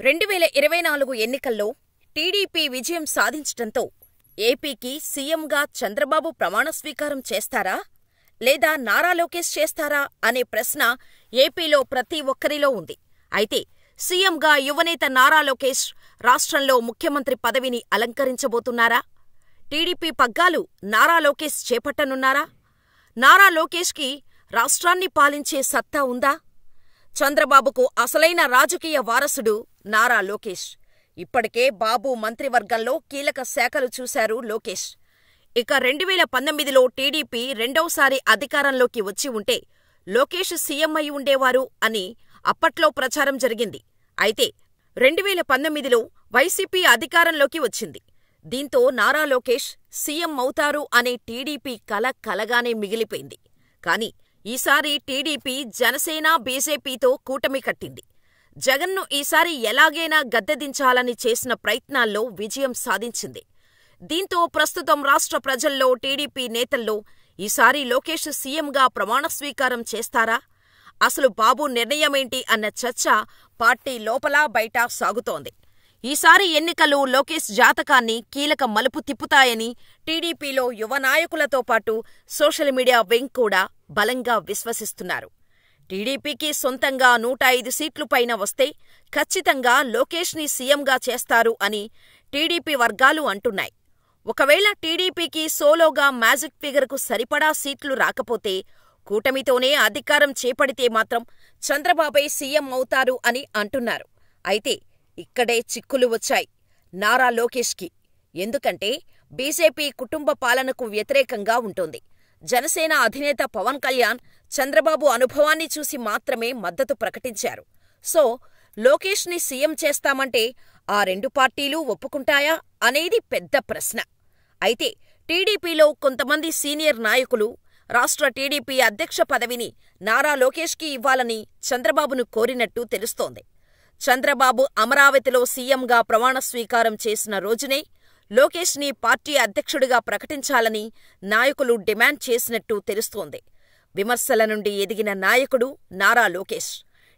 2024 ఎన్నికల్లో టీడీపీ విజయం సాధించటంతో ఏపీకి సీఎంగా చంద్రబాబు ప్రమాణస్వీకారం చేస్తారా లేదా నారా లోకేష్ చేస్తారా అనే ప్రశ్న ఏపీలో ప్రతి ఒక్కరిలో ఉంది. అయితే సీఎంగా యువనేత నారా లోకేష్ రాష్ట్రంలో ముఖ్యమంత్రి పదవిని అలంకరించబోతున్నారా? టీడీపీ పగ్గాలు నారా లోకేష్ చేపట్టనున్నారా? నారా లోకేష్కి రాష్ట్రాన్ని పాలించే సత్తా ఉందా? చంద్రబాబుకు అసలైన రాజకీయ వారసుడు నారా లోకేష్. ఇప్పటికే బాబు మంత్రివర్గంలో కీలక శాఖలు చూశారు లోకేష్. ఇక 2019లో టీడీపీ రెండోసారి అధికారంలోకి వచ్చి ఉంటే లోకేష్ సీఎం అయి ఉండేవారు అని అప్పట్లో ప్రచారం జరిగింది. అయితే 2019లో వైసీపీ అధికారంలోకి వచ్చింది. దీంతో నారా లోకేష్ సీఎం అవుతారు అనే టీడీపీ కల కలగానే మిగిలిపోయింది. కానీ ఈసారి టీడీపీ జనసేన, బీజేపీతో కూటమి కట్టింది. జగన్ను ఈసారి ఎలాగైనా గద్దెదించాలని చేసిన ప్రయత్నాల్లో విజయం సాధించింది. దీంతో ప్రస్తుతం రాష్ట్ర ప్రజల్లో, టీడీపీ నేతల్లో ఈసారి లోకేష్ సీఎంగా ప్రమాణస్వీకారం చేస్తారా? అసలు బాబు నిర్ణయమేంటి అన్న చర్చ పార్టీ లోపల బయట సాగుతోంది. ఈసారి ఎన్నికలు లోకేష్ జాతకాన్ని కీలక మలుపు తిప్పుతాయని టీడీపీలో యువ నాయకులతో పాటు సోషల్ మీడియా వింగ్ కూడా బలంగా విశ్వసిస్తున్నారు. టీడీపీకి సొంతంగా 105 సీట్లు పైన వస్తే ఖచ్చితంగా లోకేష్ని సీఎంగా చేస్తారు అని టీడీపీ వర్గాలు అంటున్నాయి. ఒకవేళ టీడీపీకి సోలోగా మ్యాజిక్ ఫిగర్కు సరిపడా సీట్లు రాకపోతే కూటమితోనే అధికారం చేపడితే మాత్రం చంద్రబాబే సీఎం అవుతారు అని అంటున్నారు. అయితే ఇక్కడే చిక్కులు వచ్చాయి నారా లోకేష్కి. ఎందుకంటే బీజేపీ కుటుంబ పాలనకు వ్యతిరేకంగా ఉంటుంది. జనసేన అధినేత పవన్ కళ్యాణ్ చంద్రబాబు అనుభవాన్ని చూసి మాత్రమే మద్దతు ప్రకటించారు. సో లోకేష్ని సీఎం చేస్తామంటే ఆ రెండు పార్టీలు ఒప్పుకుంటాయా అనేది పెద్ద ప్రశ్న. అయితే టీడీపీలో కొంతమంది సీనియర్ నాయకులు రాష్ట్ర టీడీపీ అధ్యక్ష పదవిని నారా లోకేష్కి ఇవ్వాలని చంద్రబాబును కోరినట్టు తెలుస్తోంది. చంద్రబాబు అమరావతిలో సీఎంగా ప్రమాణస్వీకారం చేసిన రోజునే లోకేష్ని పార్టీ అధ్యక్షుడిగా ప్రకటించాలని నాయకులు డిమాండ్ చేసినట్టు తెలుస్తోంది. విమర్శల నుండి ఎదిగిన నాయకుడు నారా లోకేష్.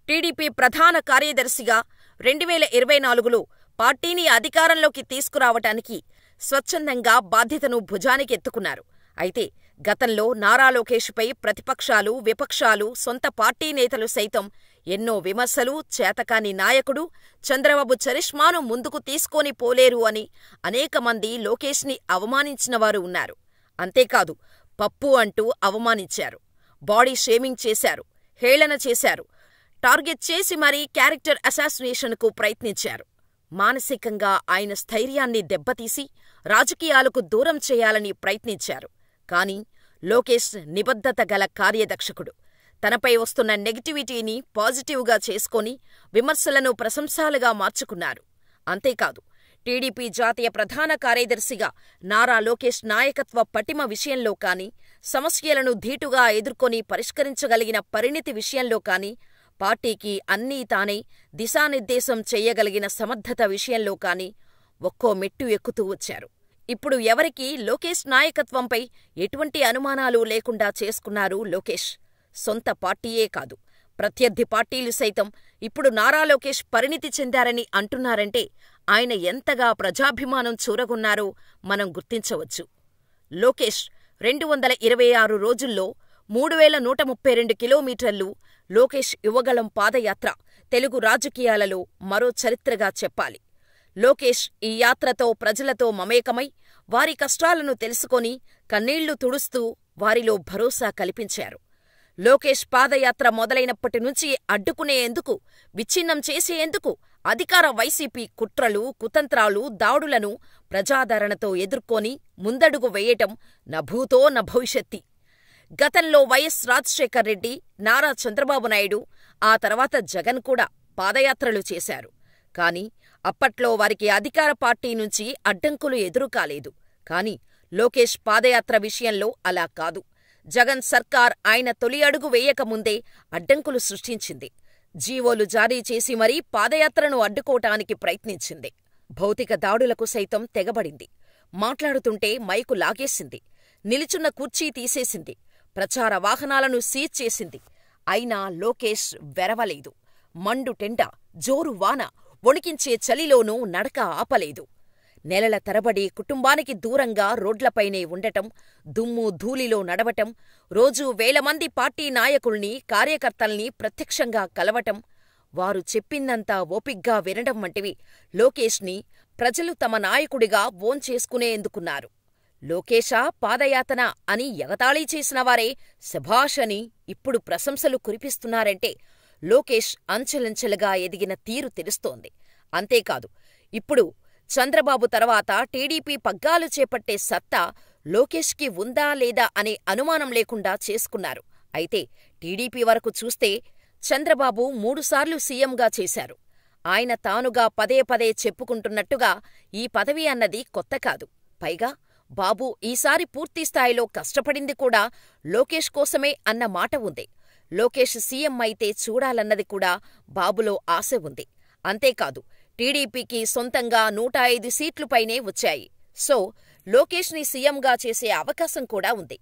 టీడీపీ ప్రధాన కార్యదర్శిగా 2024లో పార్టీని అధికారంలోకి తీసుకురావటానికి స్వచ్ఛందంగా బాధ్యతను భుజానికెత్తుకున్నారు. అయితే గతంలో నారా లోకేష్పై ప్రతిపక్షాలు, విపక్షాలు, సొంత పార్టీ నేతలు సైతం ఎన్నో విమర్శలు, చేతకాని నాయకుడు, చంద్రబాబు చరిష్మాను ముందుకు తీసుకొని పోలేరు అని అనేకమంది లోకేష్ని అవమానించినవారు ఉన్నారు. అంతేకాదు పప్పు అంటూ అవమానించారు, బాడీ షేమింగ్ చేశారు, హేళన చేశారు, టార్గెట్ చేసి మరీ క్యారెక్టర్ అసాసినేషన్కు ప్రయత్నించారు. మానసికంగా ఆయన స్థైర్యాన్ని దెబ్బతీసి రాజకీయాలకు దూరం చేయాలని ప్రయత్నించారు. కానీ లోకేష్ నిబద్ధత గల కార్యదక్షకుడు. తనపై వస్తున్న నెగటివిటీని పాజిటివ్గా చేసుకొని విమర్శలను ప్రశంసలుగా మార్చుకున్నారు. అంతేకాదు టీడీపీ జాతీయ ప్రధాన కార్యదర్శిగా నారా లోకేష్ నాయకత్వ పటిమ విషయంలో కానీ, సమస్యలను ధీటుగా ఎదుర్కొని పరిష్కరించగలిగిన పరిణితి విషయంలో కానీ, పార్టీకి అన్నీ తానే దిశానిర్దేశం చెయ్యగలిగిన సమర్థత విషయంలో కానీ ఒక్కో మెట్టు ఎక్కుతూ వచ్చారు. ఇప్పుడు ఎవరికీ లోకేష్ నాయకత్వంపై ఎటువంటి అనుమానాలు లేకుండా చేసుకున్నారు లోకేష్. సొంత పార్టీయే కాదు, ప్రత్యర్థి పార్టీలు సైతం ఇప్పుడు నారా లోకేష్ పరిణితి చెందారని అంటున్నారంటే ఆయన ఎంతగా ప్రజాభిమానం చూరగొన్నారో మనం గుర్తించవచ్చు. లోకేష్ 226 రోజుల్లో 3132 కిలోమీటర్లు లోకేష్ యువగళం పాదయాత్ర తెలుగు రాజకీయాలలో మరో చరిత్రగా చెప్పాలి. లోకేష్ ఈ యాత్రతో ప్రజలతో మమేకమై వారి కష్టాలను తెలుసుకొని కన్నీళ్లు తుడుస్తూ వారిలో భరోసా కల్పించారు. లోకేష్ పాదయాత్ర మొదలైనప్పటి నుంచి అడ్డుకునేందుకు, విచ్ఛిన్నం చేసేందుకు అధికార వైసీపీ కుట్రలు, కుతంత్రాలు, దాడులను ప్రజాదరణతో ఎదుర్కొని ముందడుగు వేయటం నభూతో నభవిష్యతి. గతంలో వైఎస్ రాజశేఖర్ రెడ్డి, నారా చంద్రబాబు నాయుడు, ఆ తర్వాత జగన్ కూడా పాదయాత్రలు చేశారు. కానీ అప్పట్లో వారికి అధికార పార్టీ నుంచి అడ్డంకులు ఎదురుకాలేదు. కానీ లోకేష్ పాదయాత్ర విషయంలో అలా కాదు. జగన్ సర్కార్ ఆయన తొలి అడుగు వేయకముందే అడ్డంకులు సృష్టించింది. జీవోలు జారీ చేసి మరీ పాదయాత్రను అడ్డుకోవటానికి ప్రయత్నించింది. భౌతిక దాడులకు సైతం తెగబడింది. మాట్లాడుతుంటే మైకు లాగేసింది. నిలుచున్న కుర్చీ తీసేసింది. ప్రచార వాహనాలను సీజ్ చేసింది. అయినా లోకేష్ వెరవలేదు. మండుటెండ, జోరు వాన, వణికించే చలిలోనూ నడక ఆపలేదు. నెలల తరబడి కుటుంబానికి దూరంగా రోడ్లపైనే ఉండటం, దుమ్ము ధూళిలో నడవటం, రోజూ వేలమంది పార్టీ నాయకుల్ని, కార్యకర్తల్ని ప్రత్యక్షంగా కలవటం, వారు చెప్పిందంతా ఓపిగ్గా వినడం వంటివి లోకేష్ని ప్రజలు తమ నాయకుడిగా ఓన్ చేసుకునేందుకున్నారు. లోకేశా పాదయాతన అని ఎగతాళి చేసినవారే శభాష్ అని ఇప్పుడు ప్రశంసలు కురిపిస్తున్నారంటే లోకేష్ అంచెలంచెలుగా ఎదిగిన తీరు తెలుస్తోంది. అంతేకాదు, ఇప్పుడు చంద్రబాబు తర్వాత టీడీపీ పగ్గాలు చేపట్టే సత్తా లోకేష్కి ఉందా లేదా అనే అనుమానం లేకుండా చేసుకున్నారు. అయితే టీడీపీ వరకు చూస్తే చంద్రబాబు 3 సార్లు సీఎంగా చేశారు. ఆయన తానుగా పదే పదే చెప్పుకుంటున్నట్టుగా ఈ పదవి అన్నది కొత్త కాదు. పైగా బాబు ఈసారి పూర్తిస్థాయిలో కష్టపడింది కూడా లోకేష్ కోసమే అన్న మాట ఉంది. లోకేష్ సీఎం అయితే చూడాలన్నది కూడా బాబులో ఆశ ఉంది. అంతేకాదు, టీడీపీకి సొంతంగా 105 సీట్లు పైనే వచ్చాయి. సో లోకేష్ని సీఎంగా చేసే అవకాశం కూడా ఉంది.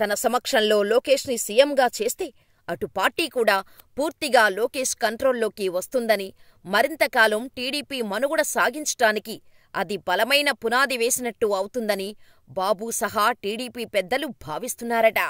తన సమక్షంలో లోకేష్ని సీఎంగా చేస్తే అటు పార్టీ కూడా పూర్తిగా లోకేష్ కంట్రోల్లోకి వస్తుందని, మరింతకాలం టీడీపీ మనుగడ సాగించటానికి అది బలమైన పునాది వేసినట్టు అవుతుందని బాబు సహా టీడీపీ పెద్దలు భావిస్తున్నారట.